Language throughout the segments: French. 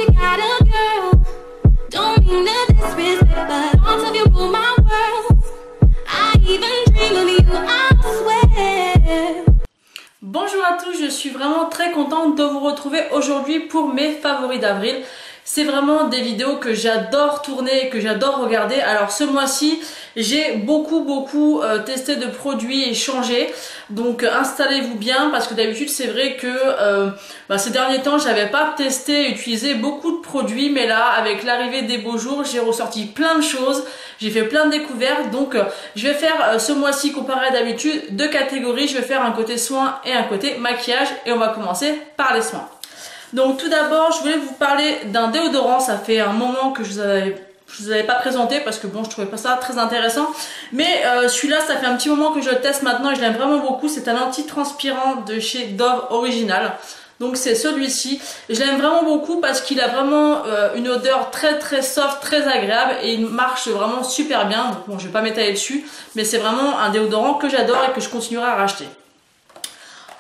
you got a girl. Don't mean to disrespect, but all of you rule my world. I even dream of you, I swear. Bonjour à tous, je suis vraiment très contente de vous retrouver aujourd'hui pour mes favoris d'avril. C'est vraiment des vidéos que j'adore tourner et que j'adore regarder. Alors ce mois-ci, j'ai beaucoup testé de produits et changé. Donc installez-vous bien parce que d'habitude c'est vrai que ces derniers temps j'avais pas testé et utilisé beaucoup de produits. Mais là avec l'arrivée des beaux jours, j'ai ressorti plein de choses. J'ai fait plein de découvertes. Donc je vais faire ce mois-ci comparé à d'habitude deux catégories. Je vais faire un côté soins et un côté maquillage. Et on va commencer par les soins. Donc tout d'abord, je voulais vous parler d'un déodorant. Ça fait un moment que je vous avais pas présenté parce que bon, je trouvais pas ça très intéressant. Mais celui-là, ça fait un petit moment que je le teste maintenant et je l'aime vraiment beaucoup. C'est un anti-transpirant de chez Dove Original. Donc c'est celui-ci. Je l'aime vraiment beaucoup parce qu'il a vraiment une odeur très soft, très agréable et il marche vraiment super bien. Donc bon, je vais pas m'étaler dessus, mais c'est vraiment un déodorant que j'adore et que je continuerai à racheter.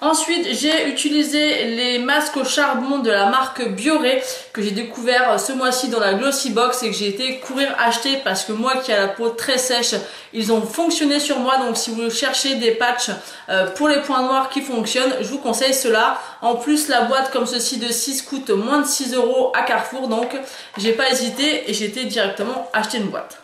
Ensuite, j'ai utilisé les masques au charbon de la marque Bioré que j'ai découvert ce mois-ci dans la Glossy Box et que j'ai été courir acheter parce que moi qui ai la peau très sèche, ils ont fonctionné sur moi. Donc si vous cherchez des patchs pour les points noirs qui fonctionnent, je vous conseille cela. En plus, la boîte comme ceci de 6 coûte moins de 6 € à Carrefour. Donc j'ai pas hésité et j'ai été directement acheter une boîte.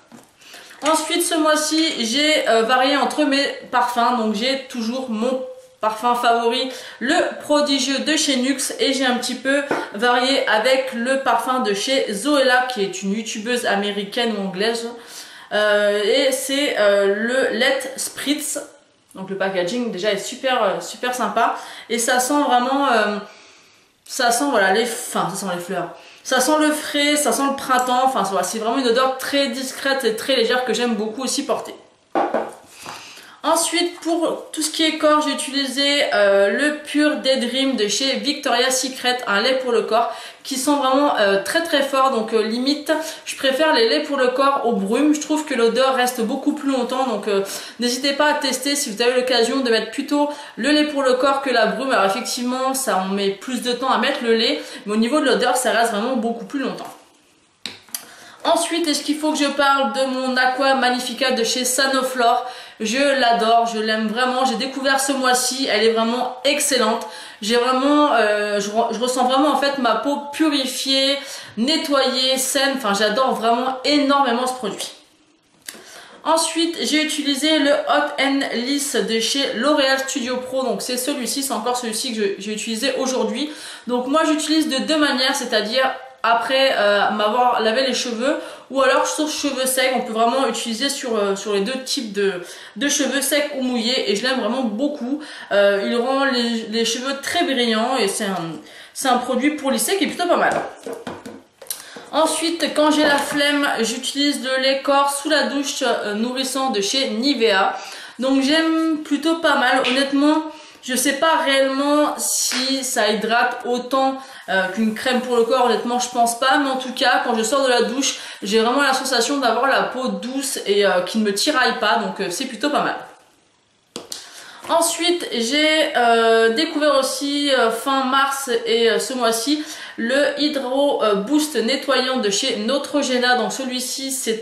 Ensuite, ce mois-ci, j'ai varié entre mes parfums. Donc j'ai toujours mon parfum favori, le Prodigieux de chez NYX, et j'ai un petit peu varié avec le parfum de chez Zoella qui est une youtubeuse américaine ou anglaise, et c'est le Let Spritz. Donc le packaging déjà est super sympa et ça sent vraiment ça sent voilà ça sent les fleurs, ça sent le frais, ça sent le printemps. Enfin voilà, c'est vraiment une odeur très discrète et très légère que j'aime beaucoup aussi porter. Ensuite, pour tout ce qui est corps, j'ai utilisé le Pure Daydream de chez Victoria's Secret, un lait pour le corps qui sent vraiment très fort. Donc limite, je préfère les laits pour le corps au brume. Je trouve que l'odeur reste beaucoup plus longtemps. Donc n'hésitez pas à tester si vous avez l'occasion de mettre plutôt le lait pour le corps que la brume. Alors effectivement, ça on met plus de temps à mettre le lait, mais au niveau de l'odeur, ça reste vraiment beaucoup plus longtemps. Ensuite, est-ce qu'il faut que je parle de mon Aqua Magnifica de chez Sanoflore? Je l'adore, je l'aime vraiment. J'ai découvert ce mois-ci, elle est vraiment excellente. J'ai vraiment, je ressens vraiment en fait ma peau purifiée, nettoyée, saine. Enfin, j'adore vraiment énormément ce produit. Ensuite, j'ai utilisé le Hot and Liss de chez L'Oréal Studio Pro. Donc c'est celui-ci, c'est encore celui-ci que j'ai utilisé aujourd'hui. Donc moi j'utilise de deux manières, c'est-à-dire après m'avoir lavé les cheveux ou alors sur cheveux secs. On peut vraiment utiliser sur les deux types de cheveux secs ou mouillés et je l'aime vraiment beaucoup. Il rend les cheveux très brillants et c'est un produit pour lisser qui est plutôt pas mal. Ensuite, quand j'ai la flemme, j'utilise le lait corps sous la douche nourrissant de chez Nivea. Donc j'aime plutôt pas mal. Honnêtement, je sais pas réellement si ça hydrate autant qu'une crème pour le corps, honnêtement je pense pas, mais en tout cas quand je sors de la douche, j'ai vraiment la sensation d'avoir la peau douce et qui ne me tiraille pas, donc c'est plutôt pas mal. Ensuite, j'ai découvert aussi fin mars et ce mois-ci le Hydro Boost nettoyant de chez Neutrogena. Donc celui-ci c'est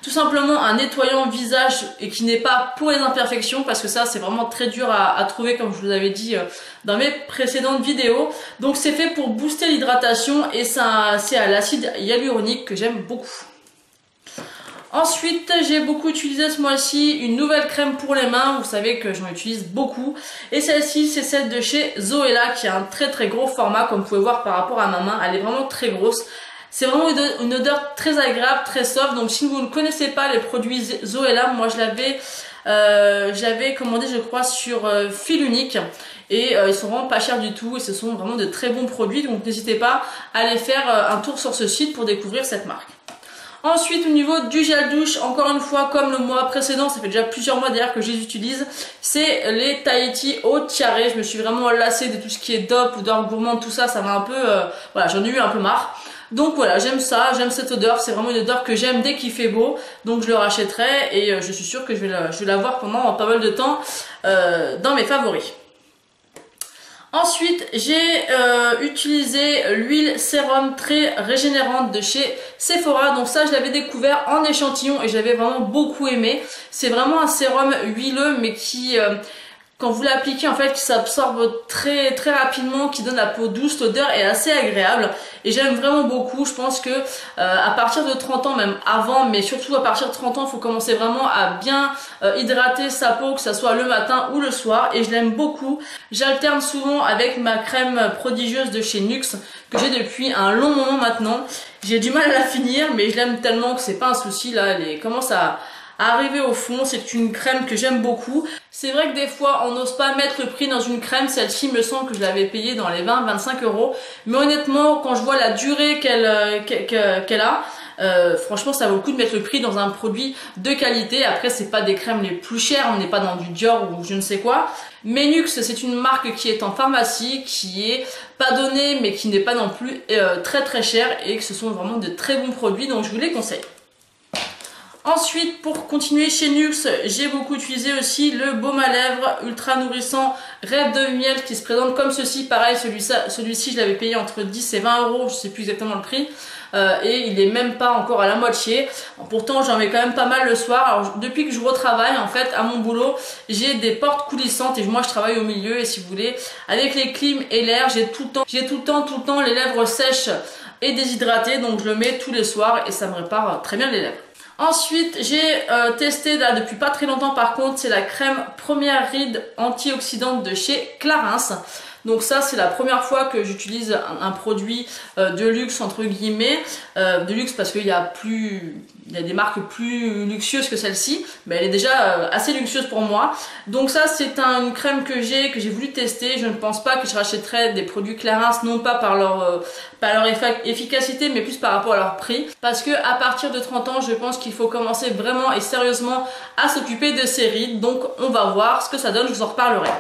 tout simplement un nettoyant visage et qui n'est pas pour les imperfections parce que ça c'est vraiment très dur à trouver comme je vous l'avais dit dans mes précédentes vidéos. Donc c'est fait pour booster l'hydratation et c'est à l'acide hyaluronique que j'aime beaucoup. Ensuite, j'ai beaucoup utilisé ce mois-ci une nouvelle crème pour les mains. Vous savez que j'en utilise beaucoup. Et celle-ci, c'est celle de chez Zoella qui a un très gros format comme vous pouvez voir par rapport à ma main. Elle est vraiment très grosse. C'est vraiment une odeur très agréable, très soft. Donc si vous ne connaissez pas les produits Zoella, moi j'avais commandé je crois sur Fil Unique. Et ils sont vraiment pas chers du tout et ce sont vraiment de très bons produits. Donc n'hésitez pas à aller faire un tour sur ce site pour découvrir cette marque. Ensuite, au niveau du gel douche, encore une fois, comme le mois précédent, ça fait déjà plusieurs mois d'ailleurs que je les utilise, c'est les Tahiti Eau Tiare. Je me suis vraiment lassée de tout ce qui est dope, odeur gourmande, tout ça, ça m'a un peu, voilà, j'en ai eu un peu marre. Donc voilà, j'aime ça, j'aime cette odeur, c'est vraiment une odeur que j'aime dès qu'il fait beau, donc je le rachèterai et je suis sûre que je vais l'avoir pendant pas mal de temps dans mes favoris. Ensuite, j'ai utilisé l'huile sérum très régénérante de chez Sephora. Donc ça, je l'avais découvert en échantillon et j'avais vraiment beaucoup aimé. C'est vraiment un sérum huileux mais qui... quand vous l'appliquez en fait qui s'absorbe très rapidement, qui donne la peau douce, l'odeur est assez agréable et j'aime vraiment beaucoup. Je pense que à partir de 30 ans, même avant, mais surtout à partir de 30 ans, il faut commencer vraiment à bien hydrater sa peau, que ce soit le matin ou le soir, et je l'aime beaucoup. J'alterne souvent avec ma crème prodigieuse de chez Nuxe que j'ai depuis un long moment maintenant. J'ai du mal à la finir mais je l'aime tellement que c'est pas un souci. Là elle commence à arriver au fond. C'est une crème que j'aime beaucoup. C'est vrai que des fois on n'ose pas mettre le prix dans une crème. Celle-ci me semble que je l'avais payée dans les 20-25 euros, mais honnêtement quand je vois la durée qu'elle a, franchement ça vaut le coup de mettre le prix dans un produit de qualité. Après c'est pas des crèmes les plus chères, on n'est pas dans du Dior ou je ne sais quoi. Mais Nuxe c'est une marque qui est en pharmacie, qui est pas donnée mais qui n'est pas non plus très chère, et que ce sont vraiment de très bons produits, donc je vous les conseille. Ensuite, pour continuer chez Nuxe, j'ai beaucoup utilisé aussi le baume à lèvres ultra nourrissant Rêve de miel qui se présente comme ceci. Pareil, celui-ci je l'avais payé entre 10 et 20 euros, je sais plus exactement le prix. Et il est même pas encore à la moitié. Pourtant j'en mets quand même pas mal le soir. Alors depuis que je retravaille en fait à mon boulot, j'ai des portes coulissantes et moi je travaille au milieu, et si vous voulez, avec les clims et l'air, j'ai tout le temps les lèvres sèches et déshydratées, donc je le mets tous les soirs et ça me répare très bien les lèvres. Ensuite, j'ai testé là depuis pas très longtemps par contre, c'est la crème première ride antioxydante de chez Clarins. Donc ça c'est la première fois que j'utilise un produit de luxe entre guillemets, de luxe parce qu'il y a des marques plus luxueuses que celle-ci, mais elle est déjà assez luxueuse pour moi. Donc ça c'est une crème que j'ai voulu tester. Je ne pense pas que je rachèterais des produits Clarins, non pas par leur efficacité mais plus par rapport à leur prix, parce que à partir de 30 ans je pense qu'il faut commencer vraiment et sérieusement à s'occuper de ces rides. Donc on va voir ce que ça donne, je vous en reparlerai.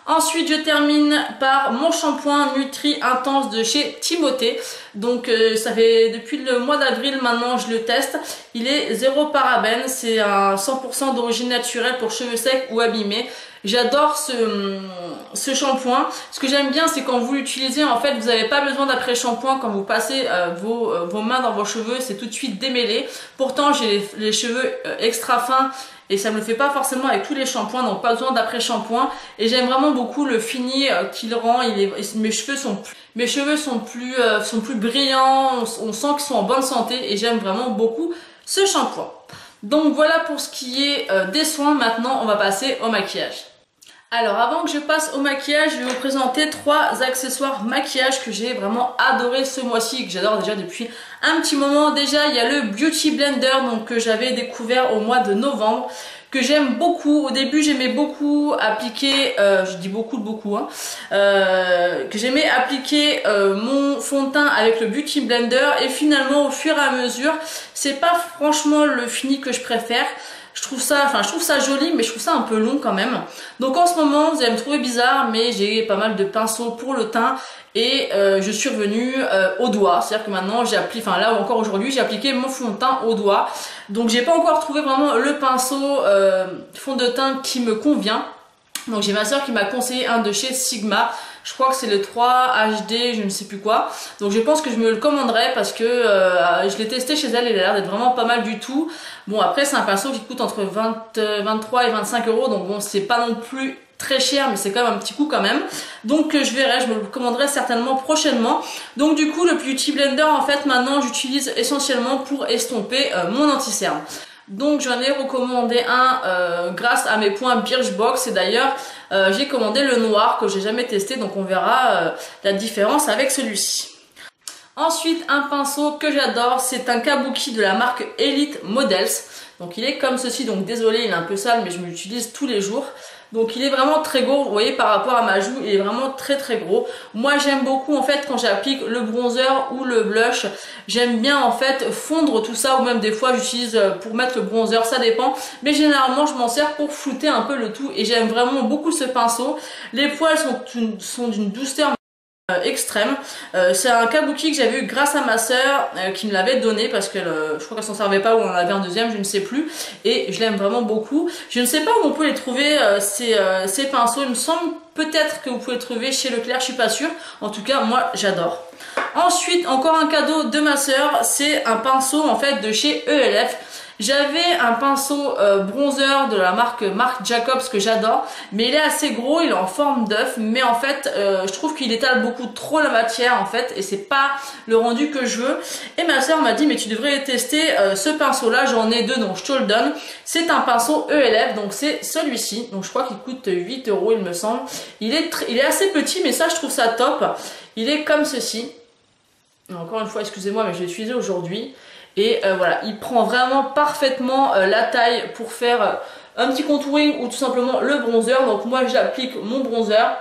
Ensuite, je termine par mon shampoing Nutri Intense de chez Timothée. Donc ça fait depuis le mois d'avril maintenant je le teste. Il est 0 parabène, c'est un 100% d'origine naturelle pour cheveux secs ou abîmés. J'adore ce shampoing. Ce que j'aime bien, c'est quand vous l'utilisez, en fait, vous n'avez pas besoin d'après-shampoing. Quand vous passez vos mains dans vos cheveux, c'est tout de suite démêlé. Pourtant, j'ai les cheveux extra fins et ça me le fait pas forcément avec tous les shampoings, donc pas besoin d'après-shampoing. Et j'aime vraiment beaucoup le fini qu'il rend. Mes cheveux sont plus brillants, on sent qu'ils sont en bonne santé et j'aime vraiment beaucoup ce shampoing. Donc voilà pour ce qui est des soins. Maintenant, on va passer au maquillage. Alors avant que je passe au maquillage, je vais vous présenter 3 accessoires maquillage que j'ai vraiment adoré ce mois-ci et que j'adore déjà depuis un petit moment. Déjà il y a le Beauty Blender, donc que j'avais découvert au mois de novembre, que j'aime beaucoup. Au début j'aimais beaucoup appliquer, je dis beaucoup hein, que j'aimais appliquer mon fond de teint avec le Beauty Blender, et finalement au fur et à mesure c'est pas franchement le fini que je préfère. Je trouve ça joli, mais je trouve ça un peu long quand même. Donc en ce moment, vous allez me trouver bizarre, mais j'ai pas mal de pinceaux pour le teint et je suis revenue au doigt. C'est-à-dire que maintenant, là encore aujourd'hui, j'ai appliqué mon fond de teint au doigt. Donc j'ai pas encore trouvé vraiment le pinceau fond de teint qui me convient. Donc j'ai ma soeur qui m'a conseillé un de chez Sigma. Je crois que c'est le 3 HD, je ne sais plus quoi. Donc je pense que je me le commanderai parce que je l'ai testé chez elle et il a l'air d'être vraiment pas mal du tout. Bon après c'est un pinceau qui coûte entre 23 et 25 euros. Donc bon c'est pas non plus très cher, mais c'est quand même un petit coup quand même. Donc je verrai, je me le commanderai certainement prochainement. Donc du coup le Beauty Blender en fait maintenant j'utilise essentiellement pour estomper mon anti-cerne. Donc j'en ai recommandé un grâce à mes points Birchbox, et d'ailleurs j'ai commandé le noir que j'ai jamais testé, donc on verra la différence avec celui-ci. Ensuite un pinceau que j'adore, c'est un kabuki de la marque Elite Models. Donc il est comme ceci, donc désolé il est un peu sale mais je l'utilise tous les jours. Donc il est vraiment très gros, vous voyez par rapport à ma joue, il est vraiment très gros. Moi j'aime beaucoup en fait quand j'applique le bronzer ou le blush, j'aime bien en fait fondre tout ça, ou même des fois j'utilise pour mettre le bronzer, ça dépend. Mais généralement je m'en sers pour flouter un peu le tout et j'aime vraiment beaucoup ce pinceau. Les poils sont d'une douceur extrême. C'est un kabuki que j'avais eu grâce à ma soeur qui me l'avait donné parce que je crois qu'elle s'en servait pas ou on en avait un deuxième, je ne sais plus, et je l'aime vraiment beaucoup. Je ne sais pas où on peut les trouver ces pinceaux, il me semble peut-être que vous pouvez les trouver chez Leclerc, je suis pas sûre. En tout cas moi j'adore. Ensuite encore un cadeau de ma soeur, c'est un pinceau en fait de chez ELF. J'avais un pinceau bronzer de la marque Marc Jacobs que j'adore, mais il est assez gros, il est en forme d'œuf, mais en fait je trouve qu'il étale beaucoup trop la matière en fait, et c'est pas le rendu que je veux. Et ma soeur m'a dit mais tu devrais tester ce pinceau là, j'en ai deux donc je te le donne. C'est un pinceau ELF, donc c'est celui-ci, donc je crois qu'il coûte 8 € il me semble. Il est assez petit, mais ça je trouve ça top. Il est comme ceci. Encore une fois excusez-moi mais je l'ai utilisé aujourd'hui. Et voilà, il prend vraiment parfaitement la taille pour faire un petit contouring ou tout simplement le bronzer. Donc moi j'applique mon bronzer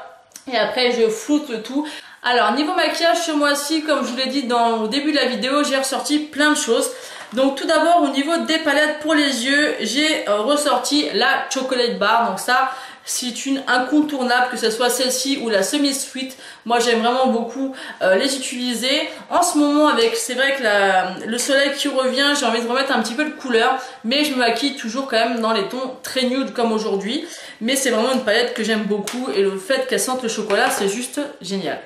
et après je floute le tout. Alors niveau maquillage ce mois-ci, comme je vous l'ai dit au début de la vidéo, j'ai ressorti plein de choses. Donc tout d'abord au niveau des palettes pour les yeux, j'ai ressorti la Chocolate Bar. Donc ça c'est une incontournable, que ce soit celle-ci ou la semi-sweet. Moi j'aime vraiment beaucoup les utiliser. En ce moment avec, c'est vrai que le soleil qui revient, j'ai envie de remettre un petit peu de couleur, mais je me maquille toujours quand même dans les tons très nude comme aujourd'hui. Mais c'est vraiment une palette que j'aime beaucoup et le fait qu'elle sente le chocolat c'est juste génial.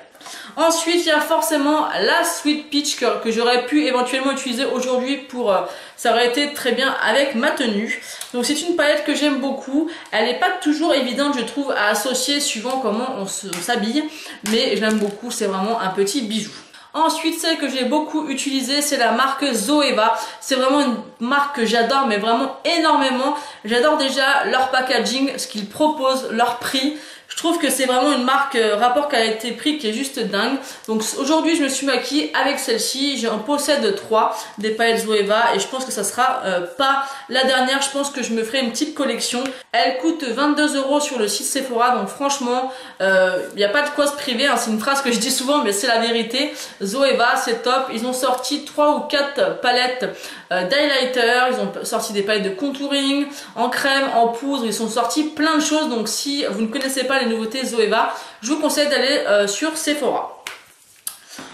Ensuite il y a forcément la Sweet Peach que j'aurais pu éventuellement utiliser aujourd'hui pour ça aurait été très bien avec ma tenue. Donc c'est une palette que j'aime beaucoup. Elle n'est pas toujours évidente je trouve à associer suivant comment on s'habille, mais j'aime beaucoup, c'est vraiment un petit bijou. Ensuite, celle que j'ai beaucoup utilisée, c'est la marque Zoeva. C'est vraiment une marque que j'adore, mais vraiment énormément. J'adore déjà leur packaging, ce qu'ils proposent, leur prix. Je trouve que c'est vraiment une marque rapport qualité-prix qui est juste dingue. Donc aujourd'hui je me suis maquillée avec celle-ci. J'en possède 3 des palettes Zoeva et je pense que ça sera pas la dernière. Je pense que je me ferai une petite collection. Elle coûte 22 € sur le site Sephora. Donc franchement il n'y a pas de quoi se priver, hein. C'est une phrase que je dis souvent mais c'est la vérité. Zoeva c'est top. Ils ont sorti 3 ou 4 palettes d'highlighter. Ils ont sorti des palettes de contouring en crème, en poudre. Ils ont sorti plein de choses. Donc si vous ne connaissez pas les nouveautés Zoeva, je vous conseille d'aller sur Sephora.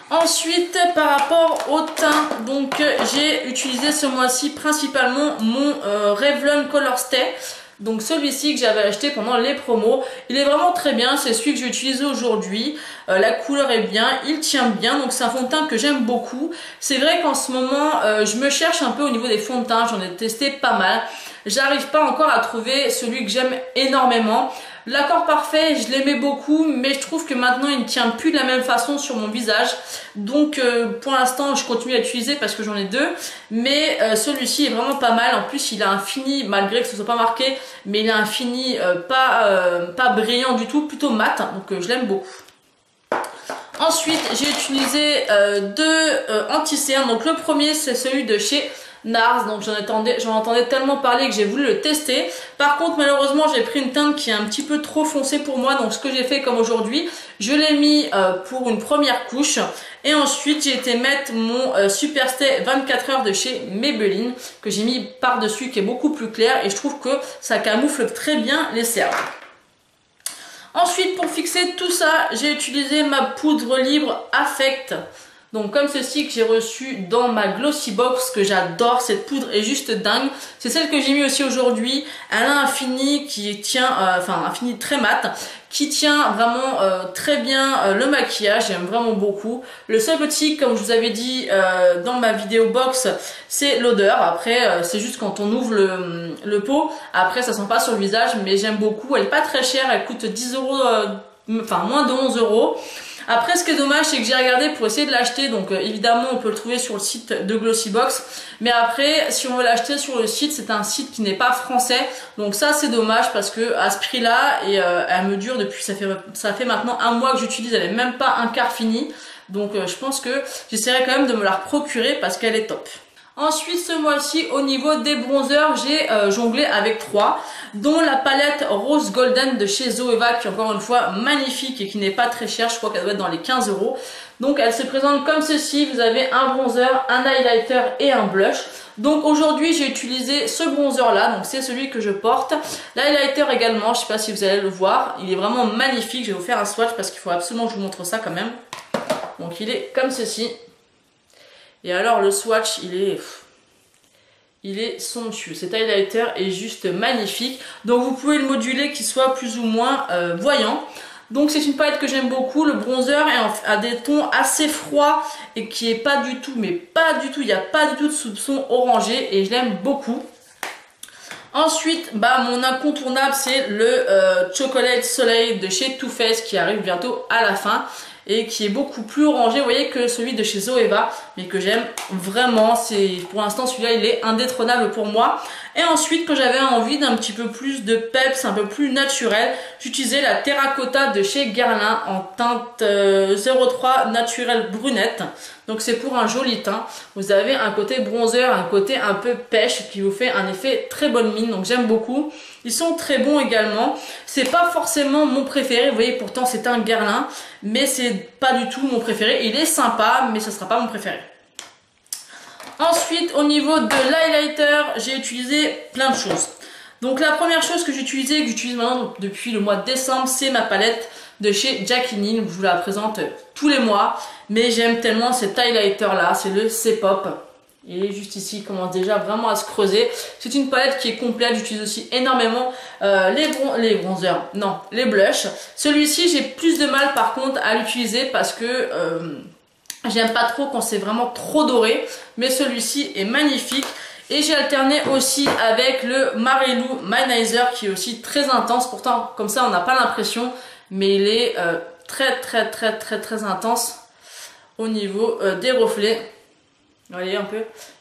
Ensuite par rapport au teint, donc j'ai utilisé ce mois-ci principalement mon Revlon Color Stay. Donc celui-ci que j'avais acheté pendant les promos, il est vraiment très bien, c'est celui que j'ai utilisé aujourd'hui. La couleur est bien, il tient bien, donc c'est un fond de teint que j'aime beaucoup. C'est vrai qu'en ce moment je me cherche un peu au niveau des fonds de teint, j'en ai testé pas mal. J'arrive pas encore à trouver celui que j'aime énormément. L'accord parfait, je l'aimais beaucoup, mais je trouve que maintenant il ne tient plus de la même façon sur mon visage. Donc pour l'instant je continue à l'utiliser parce que j'en ai deux. Mais celui-ci est vraiment pas mal. En plus il a un fini, malgré que ce soit pas marqué, mais il a un fini pas brillant du tout, plutôt mat. Donc je l'aime beaucoup. Ensuite j'ai utilisé deux anti-cernes. Donc le premier c'est celui de chez NARS, donc j'en entendais tellement parler que j'ai voulu le tester. Par contre malheureusement j'ai pris une teinte qui est un petit peu trop foncée pour moi, donc ce que j'ai fait comme aujourd'hui, je l'ai mis pour une première couche et ensuite j'ai été mettre mon Super Stay 24 heures de chez Maybelline que j'ai mis par dessus, qui est beaucoup plus clair et je trouve que ça camoufle très bien les cernes. Ensuite pour fixer tout ça, j'ai utilisé ma poudre libre Affect. Donc comme ceci que j'ai reçu dans ma Glossy Box, que j'adore, cette poudre est juste dingue. C'est celle que j'ai mis aussi aujourd'hui. Elle a un fini qui tient, un fini très mat, qui tient vraiment très bien le maquillage, j'aime vraiment beaucoup. Le seul petit, comme je vous avais dit dans ma vidéo box, c'est l'odeur. Après c'est juste quand on ouvre le pot, après ça sent pas sur le visage, mais j'aime beaucoup. Elle est pas très chère, elle coûte 10 €, moins de 11 €. Après ce qui est dommage c'est que j'ai regardé pour essayer de l'acheter, donc évidemment on peut le trouver sur le site de Glossybox, mais après si on veut l'acheter sur le site c'est un site qui n'est pas français, donc ça c'est dommage parce que à ce prix là, et elle me dure depuis, ça fait maintenant un mois que j'utilise, elle est même pas un quart finie, donc je pense que j'essaierai quand même de me la procurer parce qu'elle est top. Ensuite ce mois-ci au niveau des bronzers j'ai jonglé avec 3, dont la palette Rose Golden de chez Zoeva qui est encore une fois magnifique et qui n'est pas très chère, je crois qu'elle doit être dans les 15 €. Donc elle se présente comme ceci, vous avez un bronzer, un highlighter et un blush. Donc aujourd'hui j'ai utilisé ce bronzer là, donc c'est celui que je porte. L'highlighter également, je sais pas si vous allez le voir, il est vraiment magnifique, je vais vous faire un swatch parce qu'il faut absolument que je vous montre ça quand même. Donc il est comme ceci. Et alors le swatch, il est somptueux. Cet highlighter est juste magnifique. Donc vous pouvez le moduler qu'il soit plus ou moins voyant. Donc c'est une palette que j'aime beaucoup. Le bronzer a des tons assez froids et qui est pas du tout, mais pas du tout, il n'y a pas du tout de soupçon orangé et je l'aime beaucoup. Ensuite, mon incontournable, c'est le Chocolate Soleil de chez Too Faced qui arrive bientôt à la fin et qui est beaucoup plus orangé, vous voyez, que celui de chez Zoeva, mais que j'aime vraiment. Pour l'instant, celui-là, il est indétrônable pour moi. Et ensuite, quand j'avais envie d'un petit peu plus de peps, un peu plus naturel, j'utilisais la Terracotta de chez Guerlain en teinte 03 naturelle brunette. Donc c'est pour un joli teint. Vous avez un côté bronzer, un côté un peu pêche qui vous fait un effet très bonne mine. Donc j'aime beaucoup. Ils sont très bons également. C'est pas forcément mon préféré. Vous voyez, pourtant c'est un Guerlain, mais c'est pas du tout mon préféré. Il est sympa, mais ce sera pas mon préféré. Ensuite, au niveau de l'highlighter, j'ai utilisé plein de choses. Donc la première chose que j'utilise maintenant depuis le mois de décembre, c'est ma palette de chez Jackie Nin. Je vous la présente tous les mois, mais j'aime tellement cet highlighter là, c'est le C-Pop. Il est juste ici, il commence déjà vraiment à se creuser. C'est une palette qui est complète. J'utilise aussi énormément les bronzers, non, les blushs. Celui-ci, j'ai plus de mal par contre à l'utiliser parce que j'aime pas trop quand c'est vraiment trop doré, mais celui-ci est magnifique. Et j'ai alterné aussi avec le Marilou Manizer qui est aussi très intense. Pourtant, comme ça, on n'a pas l'impression, mais il est très intense au niveau des reflets. Vous voyez un peu,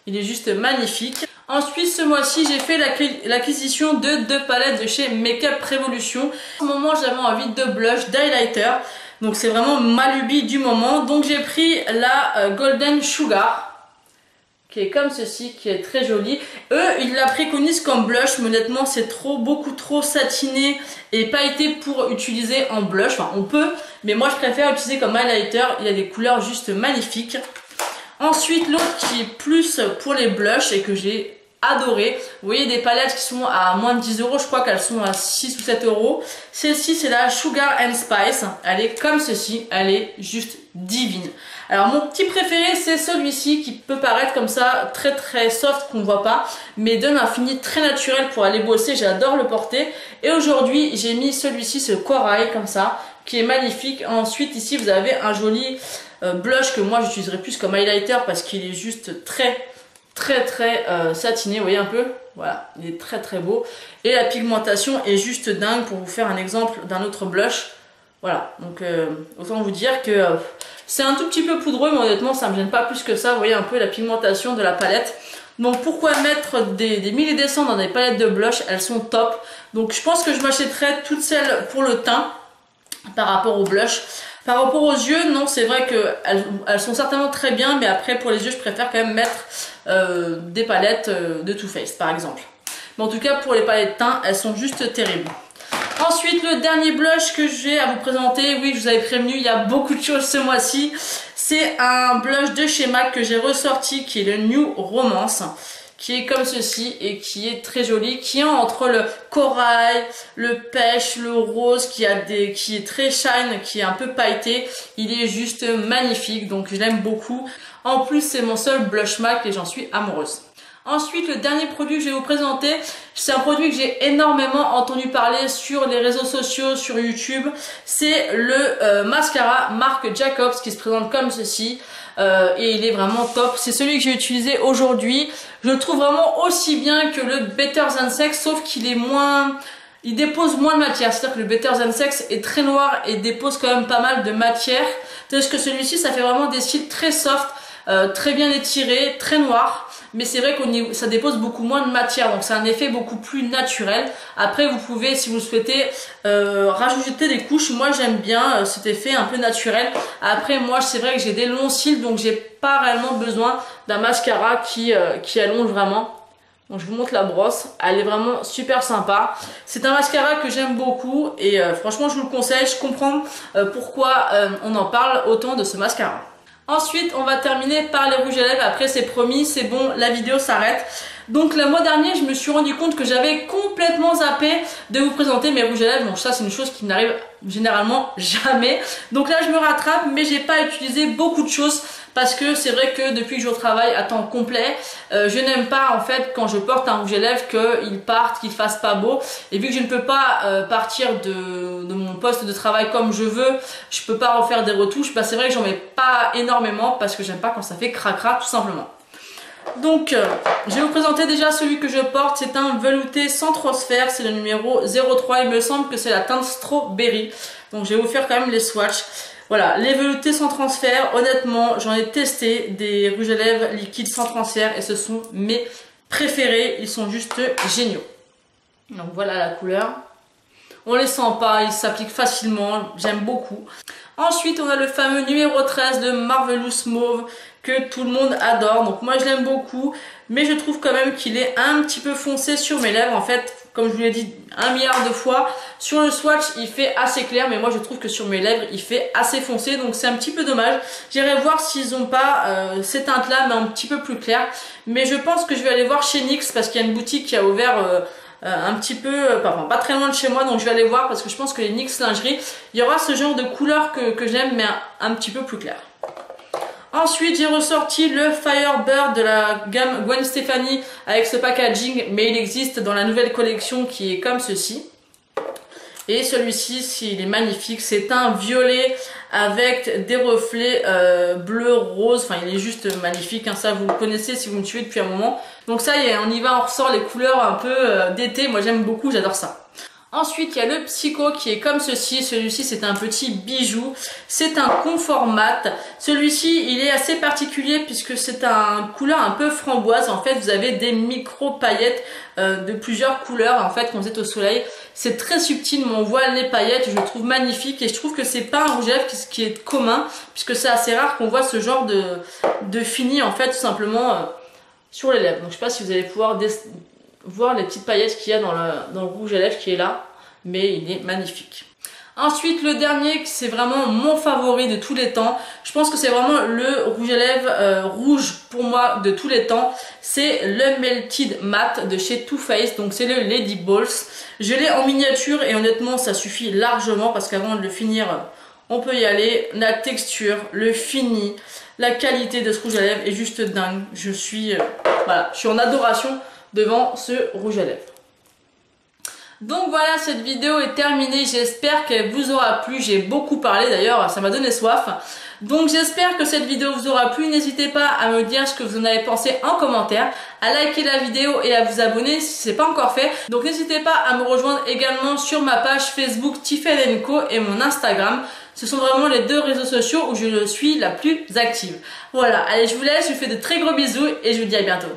il est juste magnifique. Ensuite, ce mois-ci, j'ai fait l'acquisition de 2 palettes de chez Makeup Revolution. Au moment, j'avais envie de blush, d'highlighter. Donc c'est vraiment ma lubie du moment. Donc j'ai pris la Golden Sugar, qui est comme ceci, qui est très jolie. Eux, ils la préconisent comme blush, mais honnêtement, c'est beaucoup trop satiné et pailleté pour utiliser en blush. Enfin, on peut, mais moi je préfère utiliser comme highlighter. Il y a des couleurs juste magnifiques. Ensuite, l'autre qui est plus pour les blushs et que j'ai adoré. Vous voyez des palettes qui sont à moins de 10 euros, je crois qu'elles sont à 6 ou 7 euros. Celle-ci, c'est la Sugar and Spice. Elle est comme ceci, elle est juste divine. Alors mon petit préféré, c'est celui-ci qui peut paraître comme ça très soft, qu'on ne voit pas, mais donne un fini très naturel pour aller bosser. J'adore le porter. Et aujourd'hui, j'ai mis celui-ci, ce corail comme ça, qui est magnifique. Ensuite, ici, vous avez un joli blush que moi j'utiliserai plus comme highlighter parce qu'il est juste très satiné, vous voyez un peu, voilà, il est très beau et la pigmentation est juste dingue. Pour vous faire un exemple d'un autre blush, voilà, donc autant vous dire que c'est un tout petit peu poudreux, mais honnêtement ça me gêne pas plus que ça. Vous voyez un peu la pigmentation de la palette. Donc pourquoi mettre des milliers des cents dans des palettes de blush, elles sont top. Donc je pense que je m'achèterai toutes celles pour le teint par rapport au blush. Par rapport aux yeux, non, c'est vrai qu'elles sont certainement très bien, mais après pour les yeux, je préfère quand même mettre des palettes de Too Faced par exemple. Mais en tout cas, pour les palettes teint, elles sont juste terribles. Ensuite, le dernier blush que j'ai à vous présenter, oui, je vous avais prévenu, il y a beaucoup de choses ce mois-ci. C'est un blush de chez MAC que j'ai ressorti, qui est le New Romance, qui est comme ceci et qui est très joli, qui est entre le corail, le pêche, le rose, qui est très shine, qui est un peu pailleté. Il est juste magnifique, donc je l'aime beaucoup. En plus, c'est mon seul blush MAC et j'en suis amoureuse. Ensuite, le dernier produit que je vais vous présenter, c'est un produit que j'ai énormément entendu parler sur les réseaux sociaux, sur YouTube. C'est le mascara Marc Jacobs qui se présente comme ceci. Et il est vraiment top. C'est celui que j'ai utilisé aujourd'hui. Je le trouve vraiment aussi bien que le Better Than Sex, sauf qu'il est moins... Il dépose moins de matière. C'est-à-dire que le Better Than Sex est très noir et dépose quand même pas mal de matière. Tandis que celui-ci, ça fait vraiment des cils très soft, très bien étirés, très noirs. Mais c'est vrai que ça dépose beaucoup moins de matière, donc c'est un effet beaucoup plus naturel. Après, vous pouvez, si vous le souhaitez, rajouter des couches. Moi, j'aime bien cet effet un peu naturel. Après, moi, c'est vrai que j'ai des longs cils, donc j'ai pas réellement besoin d'un mascara qui allonge vraiment. Donc je vous montre la brosse, elle est vraiment super sympa. C'est un mascara que j'aime beaucoup et franchement, je vous le conseille. Je comprends pourquoi on en parle autant de ce mascara. Ensuite, on va terminer par les rouges à lèvres. Après, c'est promis, c'est bon, la vidéo s'arrête. Donc le mois dernier je me suis rendu compte que j'avais complètement zappé de vous présenter mes rouges à lèvres. Donc ça c'est une chose qui n'arrive généralement jamais. Donc là je me rattrape, mais j'ai pas utilisé beaucoup de choses parce que c'est vrai que depuis que je travaille à temps complet, je n'aime pas en fait quand je porte un rouge à lèvres qu'il parte, qu'il fasse pas beau. Et vu que je ne peux pas partir de mon poste de travail comme je veux, je peux pas refaire des retouches, bah c'est vrai que j'en mets pas énormément parce que j'aime pas quand ça fait cracra tout simplement. Donc je vais vous présenter déjà celui que je porte. C'est un velouté sans transfert, c'est le numéro 03, il me semble que c'est la teinte Strawberry. Donc je vais vous faire quand même les swatchs. Voilà, les veloutés sans transfert, honnêtement j'en ai testé des rouges à lèvres liquides sans transfert et ce sont mes préférés, ils sont juste géniaux. Donc voilà la couleur, on les sent pas, ils s'appliquent facilement, j'aime beaucoup. Ensuite on a le fameux numéro 13, le Marvelous Mauve, que tout le monde adore. Donc moi je l'aime beaucoup, mais je trouve quand même qu'il est un petit peu foncé sur mes lèvres. En fait, comme je vous l'ai dit 1 milliard de fois, sur le swatch il fait assez clair, mais moi je trouve que sur mes lèvres il fait assez foncé, donc c'est un petit peu dommage. J'irai voir s'ils n'ont pas ces teintes là, mais un petit peu plus claires. Mais je pense que je vais aller voir chez NYX, parce qu'il y a une boutique qui a ouvert un petit peu, pas très loin de chez moi, donc je vais aller voir parce que je pense que les NYX lingerie, il y aura ce genre de couleur que j'aime, mais un petit peu plus clair. Ensuite j'ai ressorti le Firebird de la gamme Gwen Stefani avec ce packaging, mais il existe dans la nouvelle collection qui est comme ceci. Et celui-ci, il est magnifique, c'est un violet avec des reflets bleu rose, enfin il est juste magnifique, hein. Ça vous le connaissez si vous me suivez depuis un moment. Donc ça y est, on y va, on ressort les couleurs un peu d'été, moi j'aime beaucoup, j'adore ça. Ensuite, il y a le Psycho qui est comme ceci. Celui-ci, c'est un petit bijou. C'est un confort mat. Celui-ci, il est assez particulier puisque c'est un couleur un peu framboise. En fait, vous avez des micro paillettes de plusieurs couleurs. En fait, quand vous êtes au soleil, c'est très subtil, mais on voit les paillettes. Je le trouve magnifique et je trouve que c'est pas un rouge à lèvres qui est commun puisque c'est assez rare qu'on voit ce genre de fini en fait, tout simplement sur les lèvres. Donc, je sais pas si vous allez pouvoir voir les petites paillettes qu'il y a dans le rouge à lèvres qui est là, mais il est magnifique. Ensuite le dernier, c'est vraiment mon favori de tous les temps, je pense que c'est vraiment le rouge à lèvres rouge pour moi de tous les temps, c'est le Melted Matte de chez Too Faced, donc c'est le Lady Balls. Je l'ai en miniature et honnêtement ça suffit largement parce qu'avant de le finir on peut y aller. La texture, le fini, la qualité de ce rouge à lèvres est juste dingue. Je suis en adoration devant ce rouge à lèvres. Donc voilà, cette vidéo est terminée, j'espère qu'elle vous aura plu, j'ai beaucoup parlé d'ailleurs, ça m'a donné soif. Donc j'espère que cette vidéo vous aura plu, n'hésitez pas à me dire ce que vous en avez pensé en commentaire, à liker la vidéo et à vous abonner si ce n'est pas encore fait. Donc n'hésitez pas à me rejoindre également sur ma page Facebook Tiffany & Co et mon Instagram. Ce sont vraiment les 2 réseaux sociaux où je suis la plus active. Voilà, allez je vous laisse, je vous fais de très gros bisous et je vous dis à bientôt.